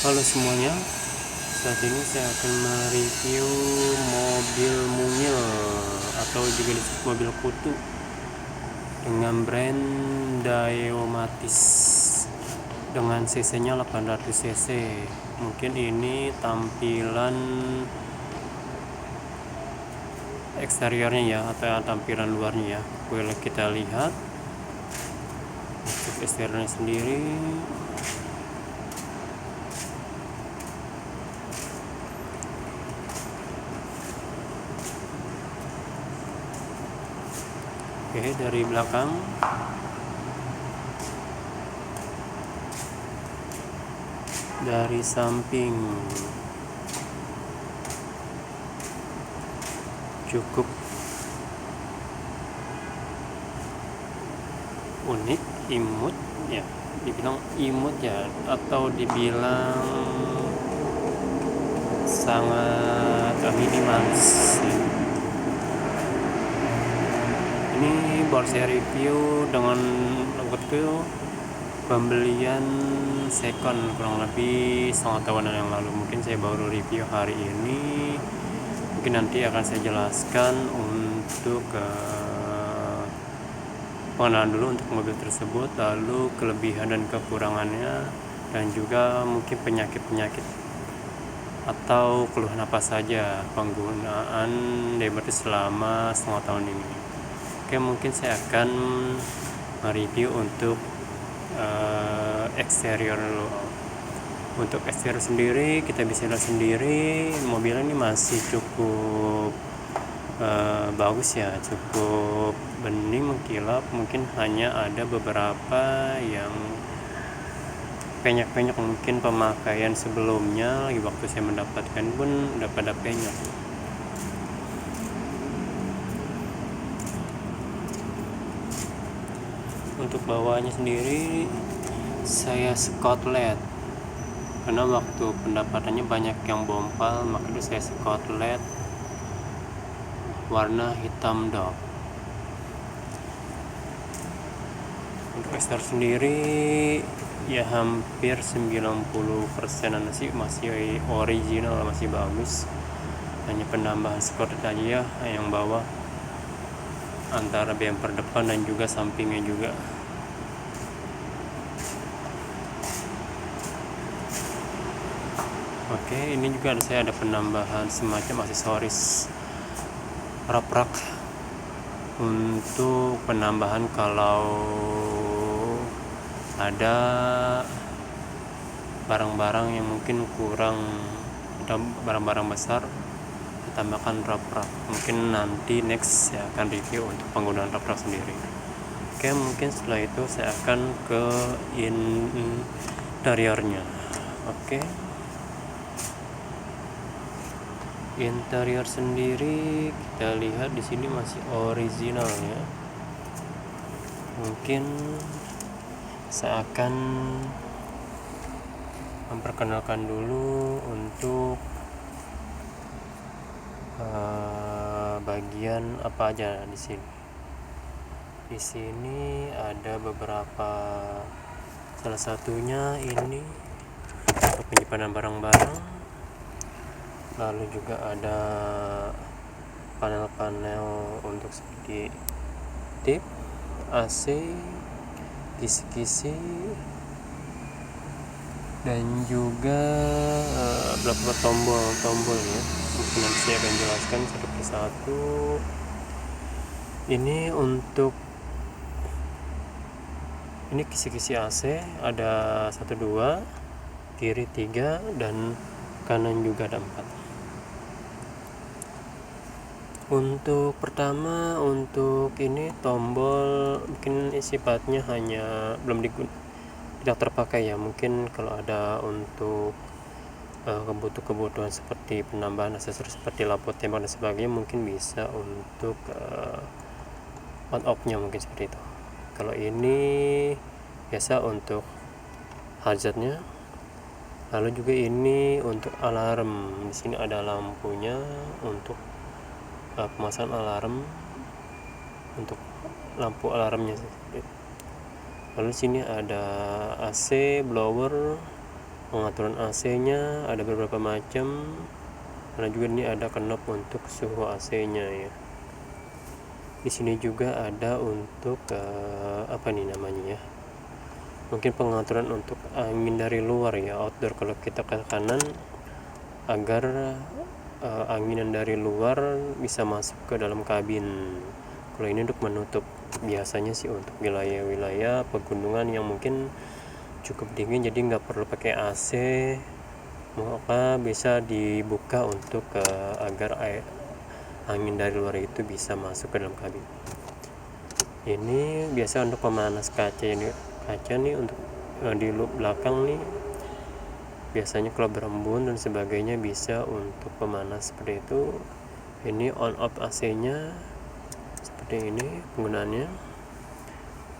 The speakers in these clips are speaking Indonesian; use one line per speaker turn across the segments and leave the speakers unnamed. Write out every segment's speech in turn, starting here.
Halo semuanya, saat ini saya akan mereview mobil mungil atau juga disebut mobil kutu dengan brand Diomatis dengan cc-nya 800 cc. Mungkin ini tampilan eksteriornya ya, atau tampilan luarnya ya. Boleh kita lihat untuk eksteriornya sendiri. Oke, dari belakang dari samping cukup unik, imut ya, dibilang imut ya, atau dibilang sangat minimalis ya. Ini baru saya review dengan waktu pembelian second kurang lebih setengah tahunan yang lalu. Mungkin saya baru review hari ini, mungkin nanti akan saya jelaskan untuk pengenalan dulu untuk mobil tersebut, lalu kelebihan dan kekurangannya, dan juga mungkin penyakit-penyakit atau keluhan apa saja penggunaan Diomatis selama setengah tahun ini. Oke, mungkin saya akan mereview untuk eksterior dulu. Untuk eksterior sendiri kita bisa lihat sendiri, mobil ini masih cukup bagus ya, cukup bening, mengkilap. Mungkin hanya ada beberapa yang penyok-penyok, mungkin pemakaian sebelumnya lagi waktu saya mendapatkan pun udah pada penyok. Untuk bawahnya sendiri saya Scotland karena waktu pendapatannya banyak yang bompal, makanya saya Scotland warna hitam dark. Untuk eksterior sendiri ya hampir 90% masih original, masih bagus. Hanya penambahan Scotland aja ya yang bawah, antara bumper depan dan juga sampingnya juga. Oke, ini juga saya ada penambahan semacam aksesoris rak untuk penambahan kalau ada barang-barang yang mungkin kurang atau barang-barang besar, tambahkan rak. Mungkin nanti next saya akan review untuk penggunaan rak sendiri. Oke, mungkin setelah itu saya akan ke interiornya. Oke, interior sendiri kita lihat di sini masih original ya. Mungkin saya akan memperkenalkan dulu untuk bagian apa aja di sini. Di sini ada beberapa, salah satunya ini untuk penyimpanan barang-barang. Lalu juga ada panel-panel untuk seperti tip, AC, kisi-kisi, dan juga beberapa tombol ya. Mungkin nanti saya akan jelaskan satu persatu. Ini untuk ini kisi-kisi AC ada 1, 2, kiri 3, dan kanan juga ada 4. Untuk pertama, untuk ini tombol mungkin sifatnya hanya belum tidak terpakai ya. Mungkin kalau ada untuk kebutuhan seperti penambahan aksesoris seperti lampu tembak dan sebagainya, mungkin bisa untuk on off-nya mungkin seperti itu. Kalau ini biasa untuk hazardnya. Lalu juga ini untuk alarm. Di sini ada lampunya untuk pemasangan alarm, untuk lampu alarmnya. Lalu sini ada AC blower pengaturan AC-nya ada beberapa macam, karena juga ini ada knob untuk suhu AC-nya ya. Di sini juga ada untuk apa nih namanya ya, mungkin pengaturan untuk angin dari luar ya, outdoor. Kalau kita ke kanan agar anginan dari luar bisa masuk ke dalam kabin. Kalau ini untuk menutup, biasanya sih untuk wilayah-wilayah pegunungan yang mungkin cukup dingin, jadi nggak perlu pakai AC, maka bisa dibuka untuk agar angin dari luar itu bisa masuk ke dalam kabin. Ini biasa untuk pemanas kaca ini, kaca nih untuk di loop belakang nih, biasanya kalau berembun dan sebagainya bisa untuk pemanas seperti itu. Ini on off AC-nya seperti ini penggunaannya.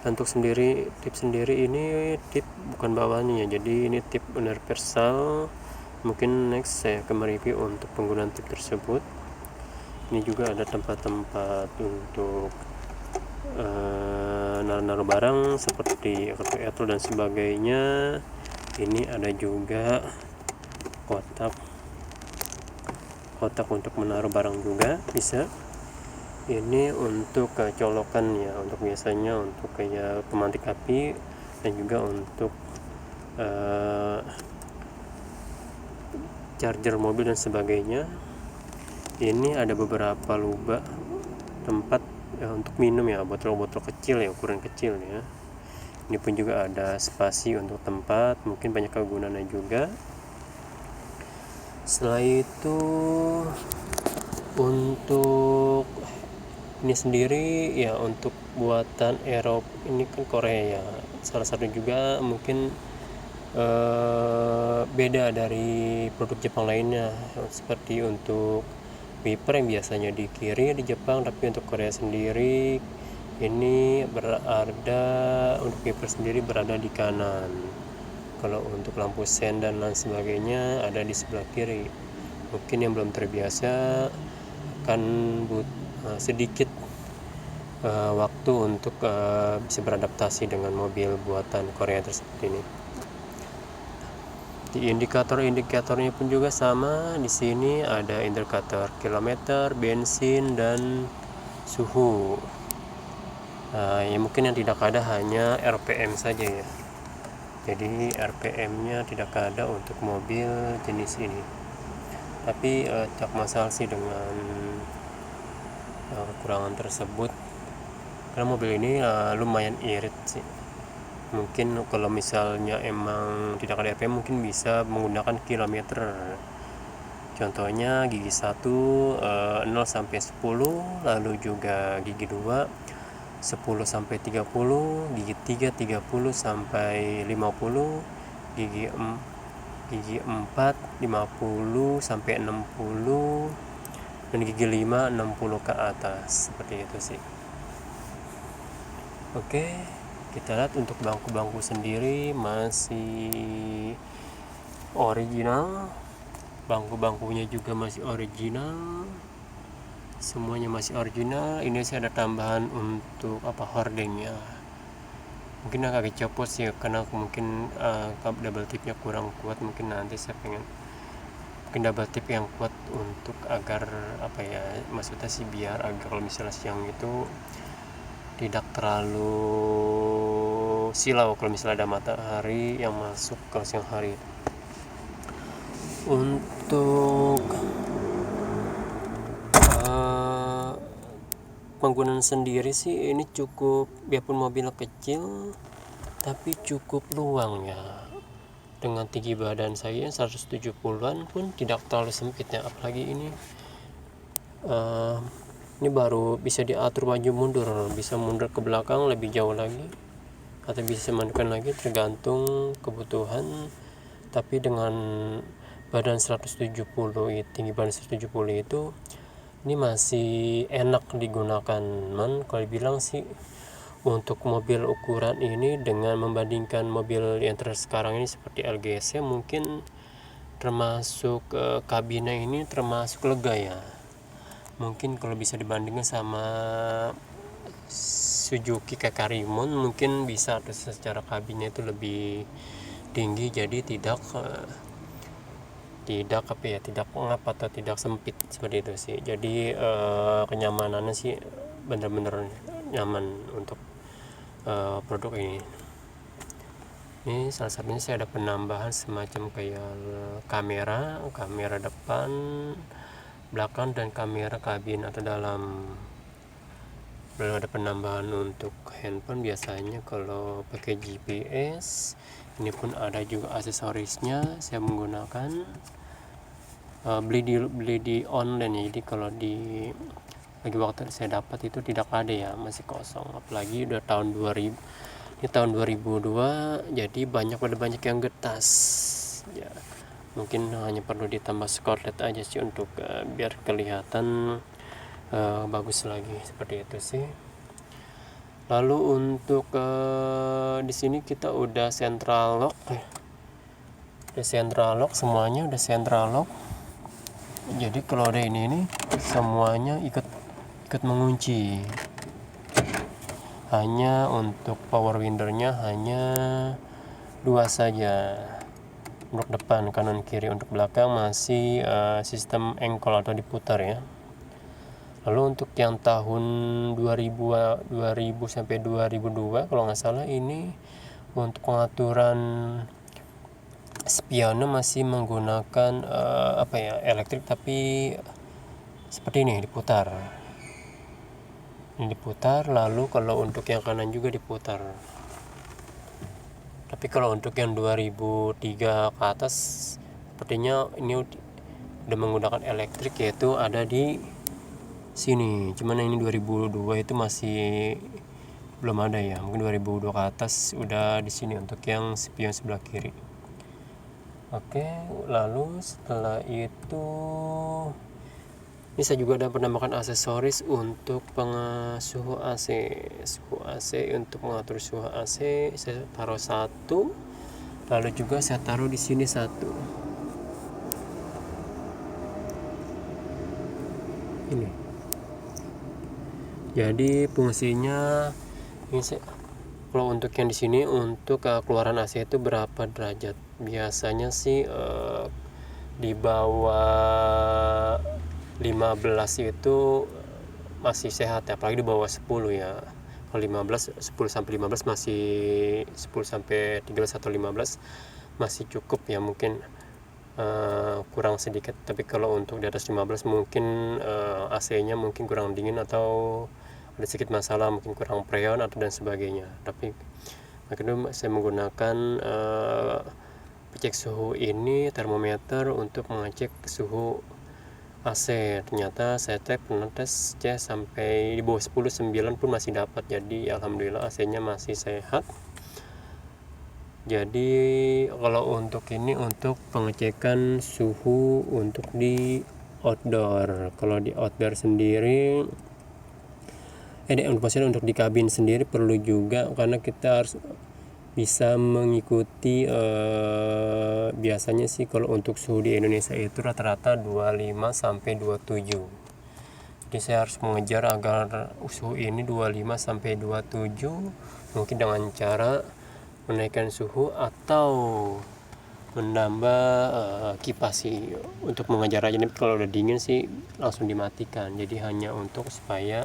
Untuk sendiri, tip sendiri ini tip bukan bawahnya ya, jadi ini tip universal. Mungkin next saya akan mereview untuk penggunaan tip tersebut. Ini juga ada tempat-tempat untuk naruh barang seperti kartu dan sebagainya. Ini ada juga kotak untuk menaruh barang juga bisa. Ini untuk colokan ya, untuk biasanya untuk kayak pemantik api dan juga untuk charger mobil dan sebagainya. Ini ada beberapa lubang tempat untuk minum ya, botol-botol kecil ya, ukuran kecil ya. Ini pun juga ada spasi untuk tempat, mungkin banyak kegunaannya juga. Setelah itu untuk ini sendiri ya, untuk buatan Aerox ini kan Korea ya, salah satu juga mungkin beda dari produk Jepang lainnya, seperti untuk wiper yang biasanya di kiri di Jepang, tapi untuk Korea sendiri ini berada, untuk wiper sendiri berada di kanan. Kalau untuk lampu sen dan lain sebagainya ada di sebelah kiri. Mungkin yang belum terbiasa akan sedikit waktu untuk bisa beradaptasi dengan mobil buatan Korea tersebut ini. Di indikatornya pun juga sama. Di sini ada indikator kilometer, bensin, dan suhu. Ya mungkin yang tidak ada hanya RPM saja ya. Jadi RPM-nya tidak ada untuk mobil jenis ini. Tapi tak masalah sih dengan kekurangan tersebut, karena mobil ini lumayan irit sih. Mungkin kalau misalnya emang tidak ada RPM, mungkin bisa menggunakan kilometer. Contohnya gigi 1 0 sampai 10, lalu juga gigi 2 10 sampai 30, gigi 3 30 sampai 50, gigi 4 50 sampai 60, dan gigi 5 60 ke atas, seperti itu sih. Oke, kita lihat untuk bangku-bangku sendiri masih original, bangku-bangkunya juga masih original, semuanya masih original. Ini sih ada tambahan untuk hordengnya, mungkin agak copot sih karena mungkin double tipnya kurang kuat. Mungkin nanti saya pengen double tip yang kuat untuk agar maksudnya sih biar agak kalau misalnya siang itu tidak terlalu silau kalau misalnya ada matahari yang masuk ke siang hari. Untuk penggunaan sendiri sih ini cukup, biarpun mobil kecil tapi cukup luang ya. Dengan tinggi badan saya 170-an pun tidak terlalu sempit ya, apalagi ini baru bisa diatur maju mundur, bisa mundur ke belakang lebih jauh lagi atau bisa mandikan lagi tergantung kebutuhan. Tapi dengan badan 170, tinggi badan 170 itu ini masih enak digunakan. Kalau dibilang sih untuk mobil ukuran ini dengan membandingkan mobil yang sekarang ini seperti LGC, mungkin termasuk kabinnya ini termasuk lega ya. Mungkin kalau bisa dibandingkan sama Suzuki Kakarimon, mungkin bisa secara kabinnya itu lebih tinggi, jadi tidak ngap atau tidak sempit seperti itu sih. Jadi kenyamanannya sih bener-bener nyaman untuk produk ini. Ini salah satunya sih ada penambahan semacam kayak kamera depan, belakang, dan kamera kabin atau dalam. Belum ada penambahan untuk handphone. Biasanya kalau pakai GPS, ini pun ada juga aksesorisnya. Saya menggunakan beli di online ya. Jadi kalau lagi waktu saya dapat itu tidak ada ya, masih kosong. Apalagi udah tahun 2000, ini tahun 2002, jadi banyak yang getas ya. Mungkin hanya perlu ditambah skotlet aja sih untuk biar kelihatan bagus lagi, seperti itu sih. Lalu untuk di sini kita udah central lock ya. Udah central lock, semuanya udah central lock. Jadi kalau ada ini semuanya ikut mengunci. Hanya untuk power windernya hanya 2 saja, untuk depan, kanan, kiri. Untuk belakang masih sistem engkol atau diputar ya. Lalu untuk yang tahun 2000 sampai 2002 kalau nggak salah, ini untuk pengaturan spionnya masih menggunakan elektrik, tapi seperti ini diputar. Ini diputar, lalu kalau untuk yang kanan juga diputar. Tapi kalau untuk yang 2003 ke atas sepertinya ini udah menggunakan elektrik, yaitu ada di sini. Cuman ini 2002 itu masih belum ada ya. Mungkin 2002 ke atas udah di sini untuk yang spion sebelah kiri. Oke, lalu setelah itu ini saya juga ada penambahan aksesoris untuk suhu AC. Suhu AC, untuk mengatur suhu AC saya taruh 1. Lalu juga saya taruh di sini 1. Ini. Jadi fungsinya ini kalau untuk yang di sini, untuk keluaran AC itu berapa derajat? Biasanya sih di bawah 15 itu masih sehat ya, apalagi di bawah 10 ya. Kalau 10 sampai 15 masih, 10 sampai 13 atau 15 masih cukup ya, mungkin kurang sedikit. Tapi kalau untuk di atas 15 mungkin AC-nya mungkin kurang dingin atau ada sedikit masalah, mungkin kurang freon atau dan sebagainya. Tapi makanya saya menggunakan pecek suhu ini, termometer, untuk mengecek suhu AC. Ternyata saya pernah tes sampai di bawah 10, 9 pun masih dapat. Jadi alhamdulillah AC-nya masih sehat. Jadi kalau untuk ini, untuk pengecekan suhu untuk di outdoor. Kalau di outdoor sendiri, untuk di kabin sendiri perlu juga, karena kita harus bisa mengikuti biasanya sih kalau untuk suhu di Indonesia itu rata-rata 25 sampai 27. Jadi saya harus mengejar agar suhu ini 25 sampai 27, mungkin dengan cara menaikkan suhu atau menambah kipas sih untuk mengejar aja. Kalau udah dingin sih langsung dimatikan. Jadi hanya untuk supaya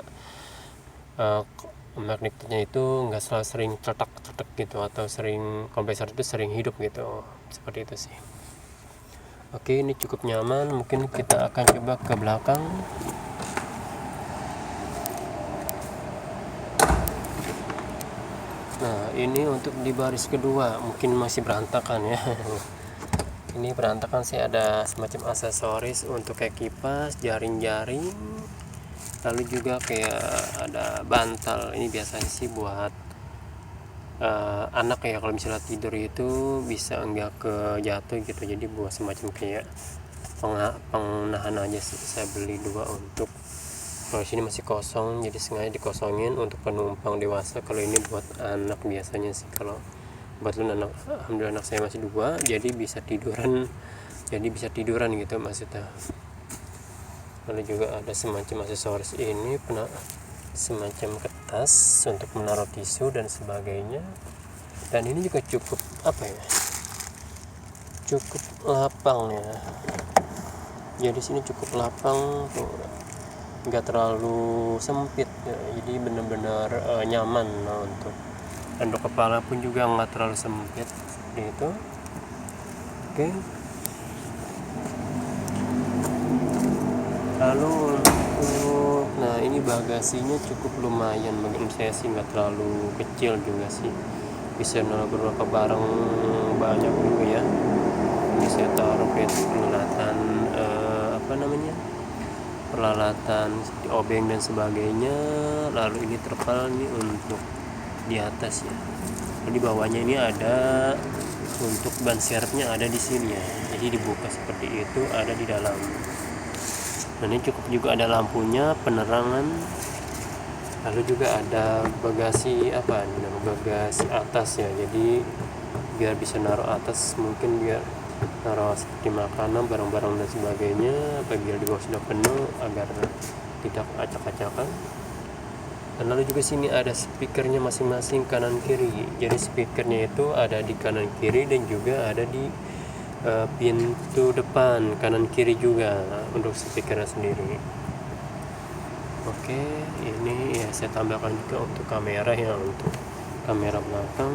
magnetnya itu nggak selalu sering cetak-cetak gitu, atau sering kompresor itu sering hidup gitu, seperti itu sih. Oke, ini cukup nyaman. Mungkin kita akan coba ke belakang. Nah, ini untuk di baris kedua mungkin masih berantakan ya. Ini berantakan sih, ada semacam aksesoris untuk kayak kipas, jaring-jaring. Lalu juga kayak ada bantal. Ini biasanya sih buat anak ya, kalau misalnya tidur itu bisa enggak kejatuh gitu. Jadi buat semacam kayak penahan aja sih. Saya beli 2 untuk, kalau sini masih kosong jadi sengaja dikosongin untuk penumpang dewasa. Kalau ini buat anak biasanya sih. Kalau buat anak, alhamdulillah anak saya masih 2, jadi bisa tiduran gitu maksudnya. Lalu juga ada semacam aksesoris ini, semacam kertas untuk menaruh tisu dan sebagainya. Dan ini juga cukup cukup lapang ya. Jadi sini cukup lapang tuh, nggak terlalu sempit ya. Jadi benar-benar nyaman. Nah, untuk kepala pun juga nggak terlalu sempit seperti itu. Oke. Lalu untuk, nah ini bagasinya cukup lumayan, menurut saya sih nggak terlalu kecil juga sih, bisa naruh beberapa barang banyak juga ya. Ini saya taruh peralatan peralatan seperti obeng dan sebagainya. Lalu ini terpal nih untuk di atas ya. Di bawahnya ini ada untuk ban serepnya ada di sini ya. Jadi dibuka seperti itu, ada di dalam. Nah ini cukup juga ada lampunya, penerangan. Lalu juga ada bagasi bagasi atas ya. Jadi biar bisa naruh atas, mungkin biar naruh seperti makanan, barang-barang dan sebagainya, biar di bawah sudah penuh agar tidak acak-acakan. Dan lalu juga sini ada speakernya masing-masing kanan kiri. Jadi speakernya itu ada di kanan kiri dan juga ada di pintu depan kanan kiri juga untuk speakernya sendiri. Oke, ini ya saya tambahkan juga untuk kamera ya, untuk kamera belakang.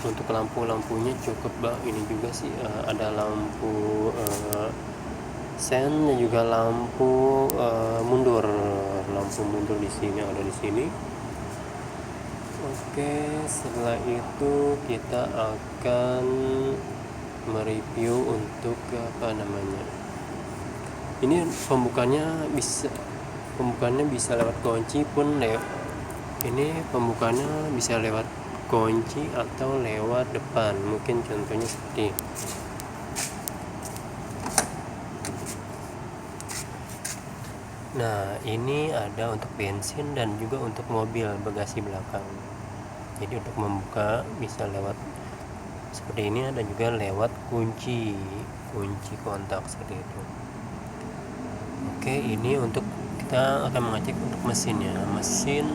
Untuk lampu-lampunya cukup ini juga sih, ada lampu sen dan juga lampu mundur di sini, ada di sini. Oke, setelah itu kita akan mereview untuk ini pembukaannya bisa lewat kunci pun ini pembukaannya bisa lewat kunci atau lewat depan, mungkin contohnya seperti nah ini ada untuk bensin dan juga untuk mobil bagasi belakang. Jadi untuk membuka bisa lewat seperti ini, dan juga lewat kunci kontak seperti itu. Oke, ini untuk kita akan mengecek untuk mesinnya. Mesin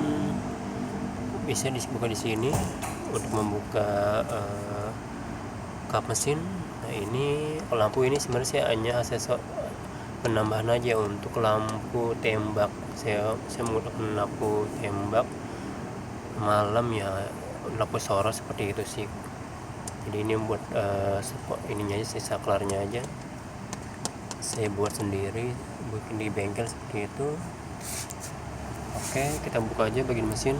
bisa dibuka di sini untuk membuka kap mesin. Nah ini lampu ini sebenarnya saya hanya aksesoris penambahan aja untuk lampu tembak. Saya menggunakan lampu tembak malam ya, lampu sorot seperti itu sih. Jadi ini buat ininya aja, saklarnya aja saya buat sendiri, bikin di bengkel seperti itu. Oke, kita buka aja bagian mesin.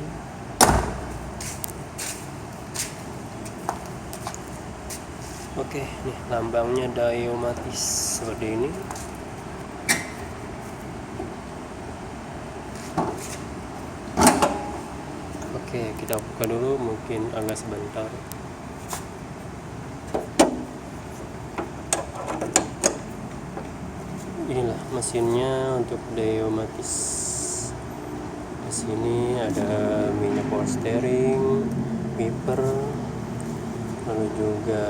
Oke, nih lambangnya Daewmatis seperti ini. Oke, kita buka dulu, mungkin agak sebentar. Inilah mesinnya untuk Daewmatis. Di sini ada minyak power steering, wiper, lalu juga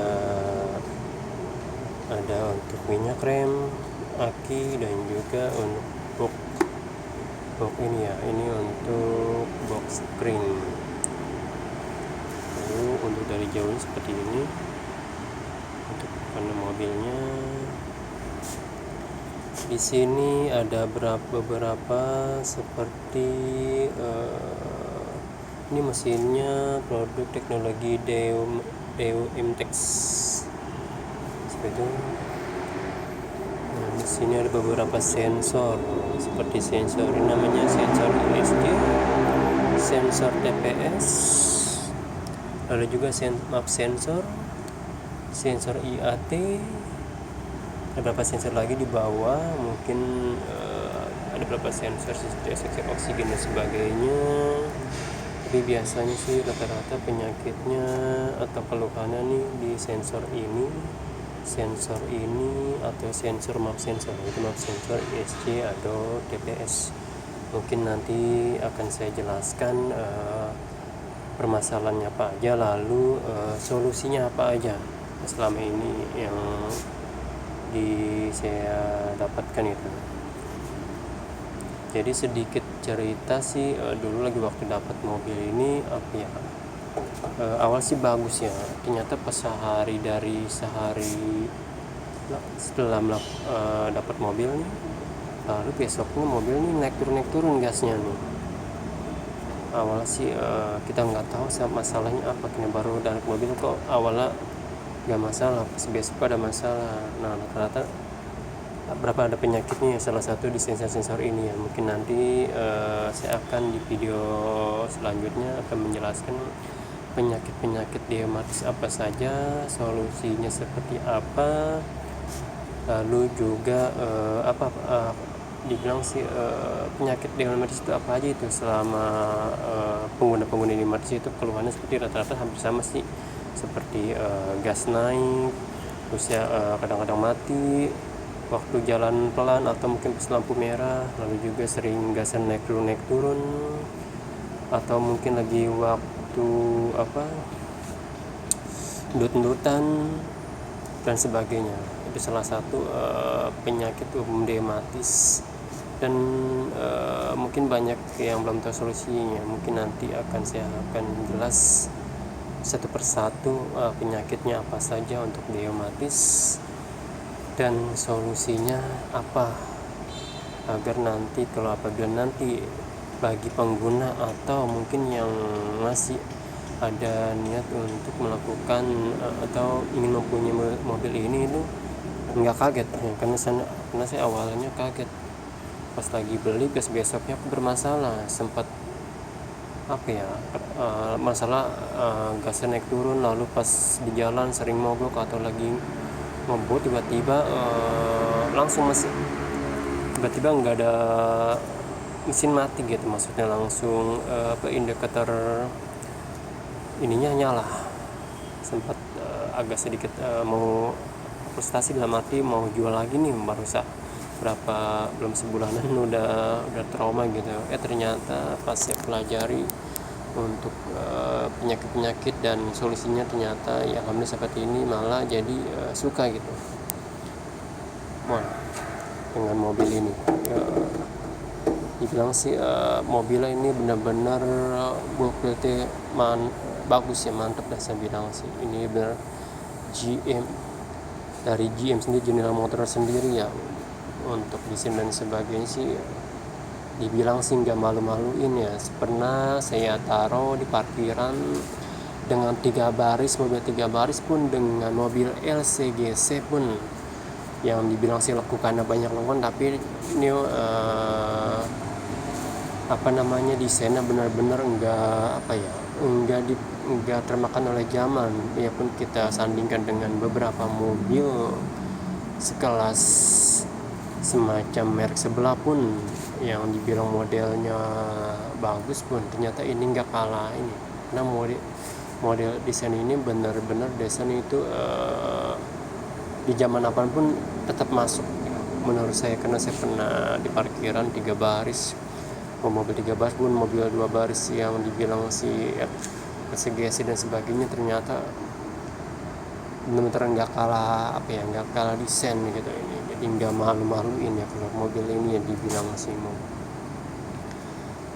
ada untuk minyak rem, aki, dan juga untuk box ini ya, ini untuk box spring. Lalu untuk dari jauh seperti ini untuk warna mobilnya. Di sini ada beberapa seperti ini mesinnya produk teknologi Daewoo-MTEX seperti itu. Nah, di sini ada beberapa sensor seperti sensor ini namanya sensor ESG, sensor TPS, lalu juga sensor IAT. Ada beberapa sensor lagi di bawah, mungkin ada beberapa sensor seperti ekstraksi oksigen dan sebagainya. Tapi biasanya sih rata-rata penyakitnya atau keluhannya nih di sensor ini atau sensor ESC atau TPS. Mungkin nanti akan saya jelaskan permasalahannya apa aja, lalu solusinya apa aja selama ini yang saya dapatkan itu. Jadi sedikit cerita sih, dulu lagi waktu dapat mobil ini awal sih bagus ya, ternyata pas sehari setelah dapat mobil nih, lalu besoknya mobil nih naik turun gasnya nih. Awal sih kita nggak tahu masalahnya apa, kena baru dari mobil kok awalnya nggak masalah, pas besok ada masalah. Nah rata-rata berapa ada penyakitnya, salah satu di sensor ini ya. Mungkin nanti saya akan di video selanjutnya akan menjelaskan penyakit pneumatis apa saja, solusinya seperti apa, lalu juga dibilang sih penyakit pneumatis itu apa aja itu selama pengguna pneumatis itu keluhannya seperti rata-rata hampir sama sih, seperti gas naik, terus ya kadang-kadang mati waktu jalan pelan atau mungkin pas lampu merah, lalu juga sering gasan naik turun atau mungkin lagi waktu ndut-ndutan dan sebagainya. Itu salah satu penyakit umum pneumatis, dan mungkin banyak yang belum tahu solusinya. Mungkin nanti saya akan jelas satu persatu penyakitnya apa saja untuk pneumatis dan solusinya apa, agar nanti kalau apabila nanti bagi pengguna atau mungkin yang masih ada niat untuk melakukan atau ingin mempunyai mobil ini itu nggak kaget ya, karena saya awalnya kaget pas lagi beli, besoknya aku bermasalah, sempat masalah gasnya naik turun, lalu pas di jalan sering mogok atau lagi ngebut tiba-tiba langsung tiba-tiba nggak ada mesin mati gitu, maksudnya langsung indikator ininya nyala. Sempat agak sedikit mau frustasi, dalam arti mau jual lagi nih, baru belum sebulanan udah trauma gitu. Ternyata pas saya pelajari untuk penyakit dan solusinya, ternyata ya alhamdulillah seperti ini, malah jadi suka gitu. Wah, dengan mobil ini dibilang sih mobilnya ini benar-benar mobilnya bagus ya, mantap dah saya bilang sih. Ini benar dari GM sendiri, General Motors sendiri ya, untuk desain dan sebagainya sih dibilang sih nggak malu-maluin ya. Pernah saya taruh di parkiran dengan 3 baris, mobil 3 baris pun, dengan mobil LCGC pun yang dibilang sih lakukannya banyak lakukan, tapi ini desainnya benar-benar enggak termakan oleh zaman. Ya pun kita sandingkan dengan beberapa mobil sekelas semacam merek sebelah pun yang dibilang modelnya bagus pun, ternyata ini nggak kalah ini. Karena model desain ini benar-benar desain itu di zaman apapun tetap masuk menurut saya, karena saya pernah di parkiran 3 baris, mobil 3 baris pun, mobil 2 baris yang dibilang si SGC dan sebagainya, ternyata benar-benar nggak kalah desain gitu ini. Jadi nggak malu-maluin ya kalau mobil ini ya dibilang sih mau.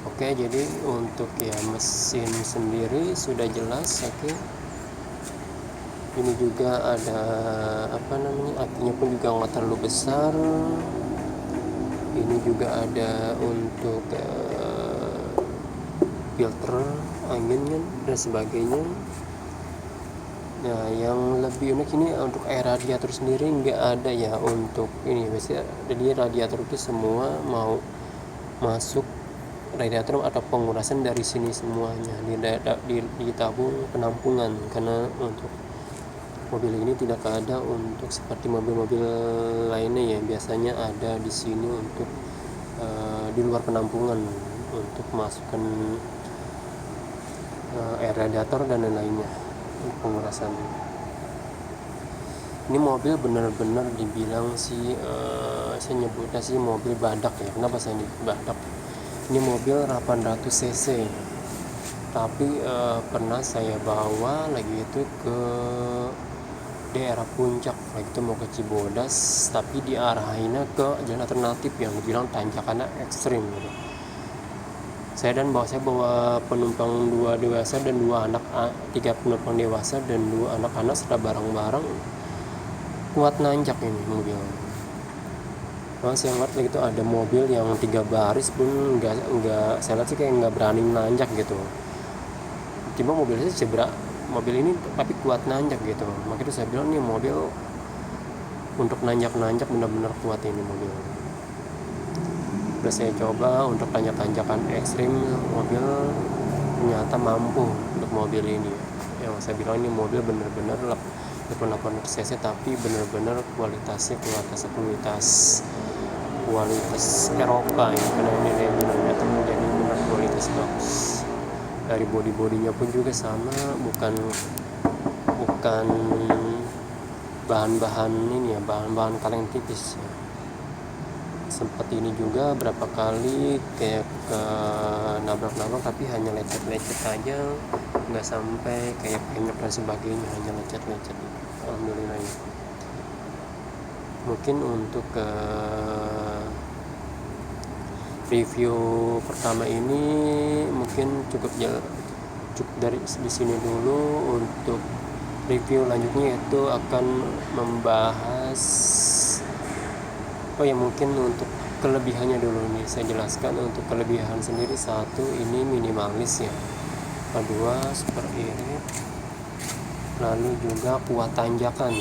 Oke, jadi untuk ya mesin sendiri sudah jelas. Oke, ini juga ada akinya pun juga nggak terlalu besar. Ini juga ada untuk filter angin dan sebagainya. Nah, yang lebih unik ini untuk air radiator sendiri nggak ada ya untuk ini. Biasanya jadi radiator itu semua mau masuk radiator atau pengurasan dari sini semuanya di tabung penampungan, karena untuk mobil ini tidak ada untuk seperti mobil-mobil lainnya ya, biasanya ada di sini untuk di luar penampungan untuk masukkan air radiator dan lain-lainnya pengurasan. Ini mobil benar-benar dibilang sih saya nyebutnya sih mobil badak ya. Kenapa saya nyebut badak? Ini mobil 800 cc, tapi pernah saya bawa lagi itu ke daerah puncak, lagi itu mau ke Cibodas, tapi diarahinnya ke jalan alternatif yang dibilang tanjakannya ekstrim gitu. Saya bawa penumpang 2 dewasa dan 3 penumpang dewasa dan 2 anak-anak serta barang-barang. Kuat nanjak ini mobil. Nah, saya lihat gitu ada mobil yang 3 baris pun nggak saya lihat sih kayak nggak berani nanjak gitu. Tiba mobil ini tapi kuat nanjak gitu. Makanya saya bilang nih mobil untuk nanjak benar-benar kuat ini mobil. Udah saya coba untuk tanjakan ekstrim, mobil ternyata mampu untuk mobil ini. Yang saya bilang ini mobil benar-benar 88 cc tapi benar-benar kualitas Eropa ya, karena ini nilai itu menjadi benar kualitas bagus. Dari bodinya pun juga sama, bukan bahan-bahan ini ya, bahan-bahan kaleng tipis ya. Sempat ini juga berapa kali kayak ke nabrak tapi hanya lecet-lecet aja, nggak sampai kayak penyok dan sebagainya, hanya lecet-lecet. Alhamdulillah ya. Mungkin untuk review pertama ini mungkin cukup dari di sini dulu. Untuk review lanjutnya itu akan membahas mungkin untuk kelebihannya dulu nih saya jelaskan. Untuk kelebihan sendiri, satu, ini minimalis ya, kedua super irit, lalu juga kuat tanjakan,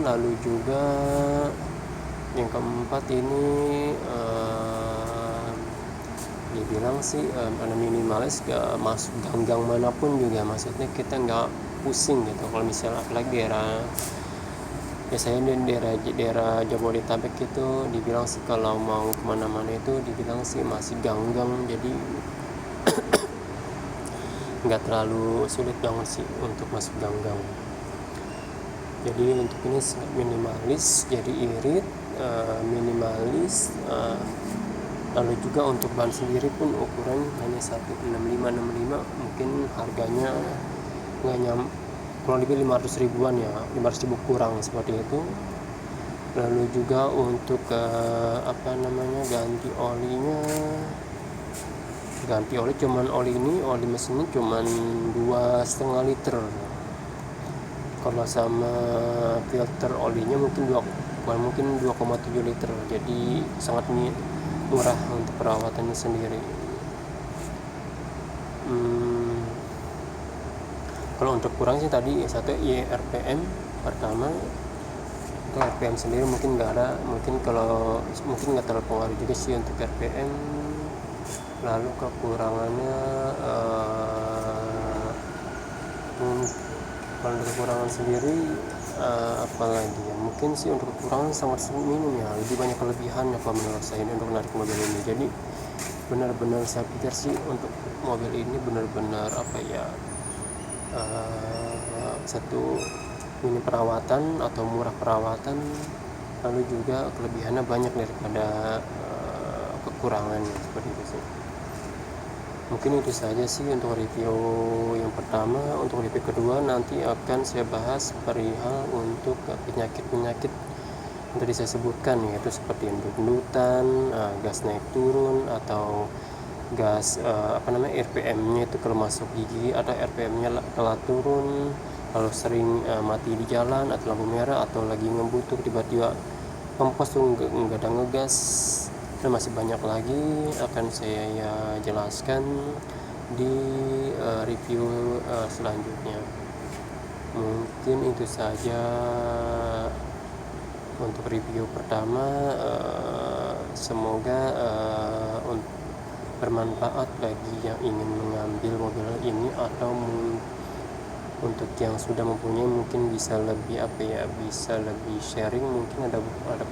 lalu juga yang keempat ini dibilang sih karena minimalis gak masuk gang manapun juga, maksudnya kita nggak pusing gitu. Kalau misalnya apalagi saya di daerah Jabodetabek itu dibilang sih kalau mau kemana-mana itu dibilang sih masih gang-gang, jadi nggak terlalu sulit banget sih untuk masuk gang-gang. Jadi untuk ini sangat minimalis, jadi irit, minimalis, lalu juga untuk ban sendiri pun ukuran hanya 165 mungkin harganya nggak kurang lebih 500 ribuan ya, 500 ribu kurang seperti itu. Lalu juga untuk ganti oli cuman oli mesinnya cuman 2,5 liter. Kalau sama filter olinya mungkin 2,7 liter, jadi sangat murah untuk perawatannya sendiri. Kalau untuk kurang sih tadi satu RPM pertama, itu RPM sendiri mungkin nggak ada, mungkin nggak terlalu pengaruh juga sih untuk RPM. Lalu kekurangannya kalau untuk kekurangan sendiri apalagi ya, mungkin sih untuk kekurangan sangat minim ya, lebih banyak kelebihan apa menurut saya ini untuk menarik mobil ini. Jadi benar-benar saya pikir sih untuk mobil ini benar-benar satu minim perawatan atau murah perawatan, lalu juga kelebihannya banyak daripada kekurangannya, seperti itu sih. Mungkin itu saja sih untuk review yang pertama. Untuk review kedua nanti akan saya bahas perihal untuk penyakit yang tadi saya sebutkan, yaitu seperti endut-endutan, gas naik turun, atau gas RPM-nya itu kalau masuk gigi atau RPM-nya telat turun, kalau sering mati di jalan atau lampu merah, atau lagi ngebutuh tiba-tiba kempes tuh nggak ada ngegas, dan masih banyak lagi akan saya jelaskan di review selanjutnya. Mungkin itu saja untuk review pertama. Semoga bermanfaat bagi yang ingin mengambil mobil ini, atau untuk yang sudah mempunyai mungkin bisa lebih sharing, mungkin ada